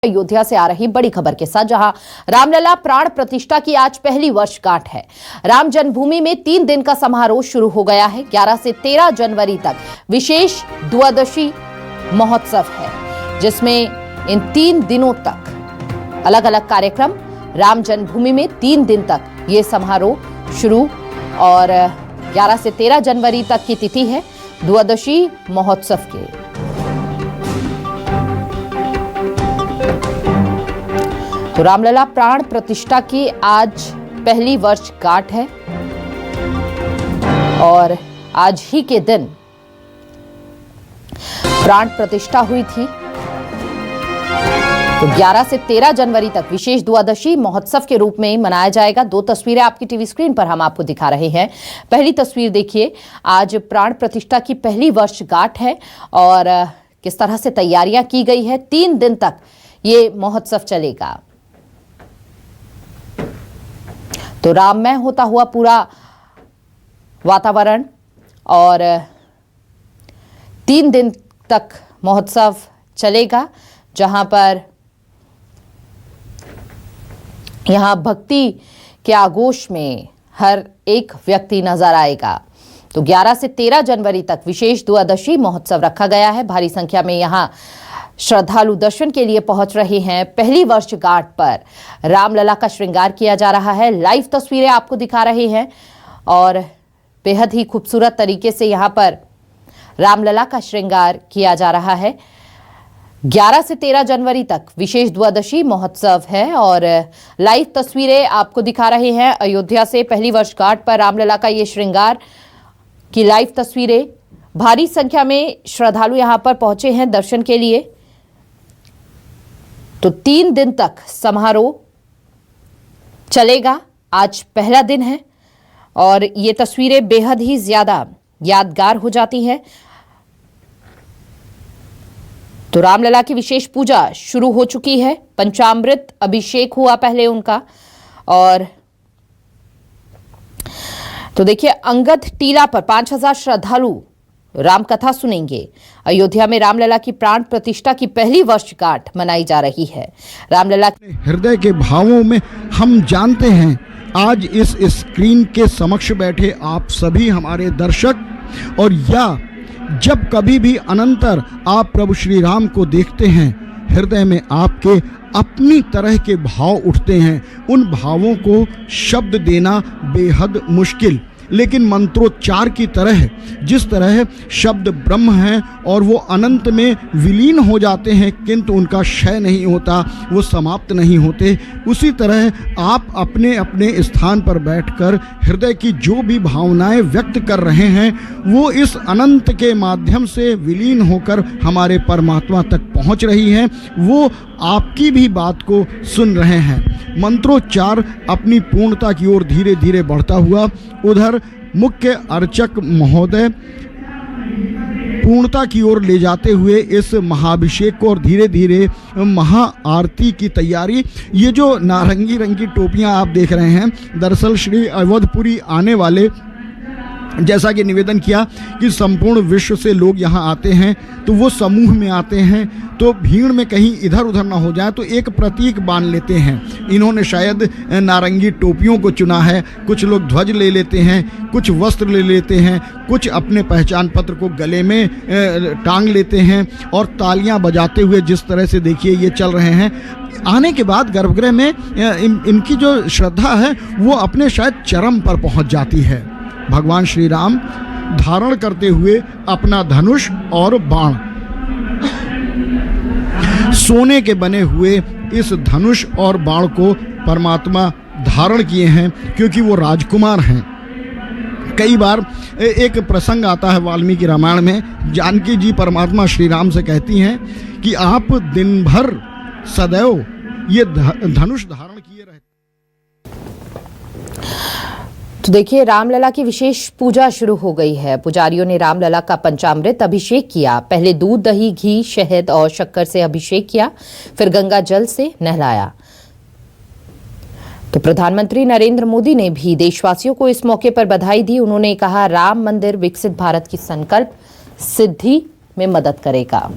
अयोध्या से आ रही बड़ी खबर के साथ, जहां रामलला प्राण प्रतिष्ठा की आज पहली वर्षगांठ है। राम जन्मभूमि में 3 दिन का समारोह शुरू हो गया है। 11 से 13 जनवरी तक विशेष द्वादशी महोत्सव है, जिसमें इन 3 दिनों तक अलग अलग कार्यक्रम। राम जन्मभूमि में 3 दिन तक ये समारोह शुरू और 11 से 13 जनवरी तक की तिथि है द्वादशी महोत्सव के। तो रामलला प्राण प्रतिष्ठा की आज पहली वर्षगांठ है और आज ही के दिन प्राण प्रतिष्ठा हुई थी। तो 11 से 13 जनवरी तक विशेष द्वादशी महोत्सव के रूप में मनाया जाएगा। 2 तस्वीरें आपकी टीवी स्क्रीन पर हम आपको दिखा रहे हैं। पहली तस्वीर देखिए, आज प्राण प्रतिष्ठा की पहली वर्षगांठ है और किस तरह से तैयारियां की गई है। 3 दिन तक ये महोत्सव चलेगा। तो राममय होता हुआ पूरा वातावरण और 3 दिन तक महोत्सव चलेगा, जहां पर यहां भक्ति के आगोश में हर एक व्यक्ति नजर आएगा। तो 11 से 13 जनवरी तक विशेष द्वादशी महोत्सव रखा गया है। भारी संख्या में यहां श्रद्धालु दर्शन के लिए पहुंच रहे हैं। पहली वर्षगांठ पर रामलला का श्रृंगार किया जा रहा है। लाइव तस्वीरें आपको दिखा रहे हैं और बेहद ही खूबसूरत तरीके से यहां पर रामलला का श्रृंगार किया जा रहा है। 11 से 13 जनवरी तक विशेष द्वादशी महोत्सव है और लाइव तस्वीरें आपको दिखा रहे हैं। अयोध्या से पहली वर्षगांठ पर रामलला का ये श्रृंगार की लाइव तस्वीरें। भारी संख्या में श्रद्धालु यहां पर पहुंचे हैं दर्शन के लिए। तो 3 दिन तक समारोह चलेगा। आज पहला दिन है और ये तस्वीरें बेहद ही ज्यादा यादगार हो जाती हैं। तो रामलला की विशेष पूजा शुरू हो चुकी है। पंचामृत अभिषेक हुआ पहले उनका और तो देखिए, अंगद टीला पर 5000 श्रद्धालु राम कथा सुनेंगे। अयोध्या में रामलला की प्राण प्रतिष्ठा की पहली वर्षगांठ मनाई जा रही है। रामलला हृदय के भावों में हम जानते हैं। आज इस स्क्रीन के समक्ष बैठे आप सभी हमारे दर्शक, और या जब कभी भी अनंतर आप प्रभु श्री राम को देखते हैं, हृदय में आपके अपनी तरह के भाव उठते हैं। उन भावों को शब्द देना बेहद मुश्किल, लेकिन मंत्रोच्चार की तरह, जिस तरह शब्द ब्रह्म हैं और वो अनंत में विलीन हो जाते हैं किंतु उनका क्षय नहीं होता, वो समाप्त नहीं होते, उसी तरह आप अपने अपने स्थान पर बैठकर हृदय की जो भी भावनाएं व्यक्त कर रहे हैं, वो इस अनंत के माध्यम से विलीन होकर हमारे परमात्मा तक पहुंच रही हैं। वो आपकी भी बात को सुन रहे हैं। मंत्रोच्चार अपनी पूर्णता की ओर धीरे धीरे बढ़ता हुआ, उधर मुख्य अर्चक महोदय पूर्णता की ओर ले जाते हुए इस महाभिषेक को और धीरे धीरे महाआरती की तैयारी। ये जो नारंगी रंग की टोपियां आप देख रहे हैं, दरअसल श्री अवधपुरी आने वाले, जैसा कि निवेदन किया कि संपूर्ण विश्व से लोग यहाँ आते हैं, तो वो समूह में आते हैं, तो भीड़ में कहीं इधर उधर ना हो जाए, तो एक प्रतीक बांध लेते हैं। इन्होंने शायद नारंगी टोपियों को चुना है। कुछ लोग ध्वज ले लेते हैं, कुछ वस्त्र ले लेते हैं, कुछ अपने पहचान पत्र को गले में टांग लेते हैं और तालियां बजाते हुए जिस तरह से देखिए ये चल रहे हैं। आने के बाद गर्भगृह में इनकी जो श्रद्धा है वो अपने शायद चरम पर पहुंच जाती है। भगवान श्री राम धारण करते हुए अपना धनुष और बाण, सोने के बने हुए इस धनुष और बाण को परमात्मा धारण किए हैं, क्योंकि वो राजकुमार हैं। कई बार एक प्रसंग आता है वाल्मीकि रामायण में, जानकी जी परमात्मा श्री राम से कहती हैं कि आप दिन भर सदैव ये धनुष धारण किए रहते। तो देखिए, रामलला की विशेष पूजा शुरू हो गई है। पुजारियों ने रामलला का पंचामृत अभिषेक किया। पहले दूध, दही, घी, शहद और शक्कर से अभिषेक किया, फिर गंगा जल से नहलाया। तो प्रधानमंत्री नरेंद्र मोदी ने भी देशवासियों को इस मौके पर बधाई दी। उन्होंने कहा, राम मंदिर विकसित भारत की संकल्प सिद्धि में मदद करेगा।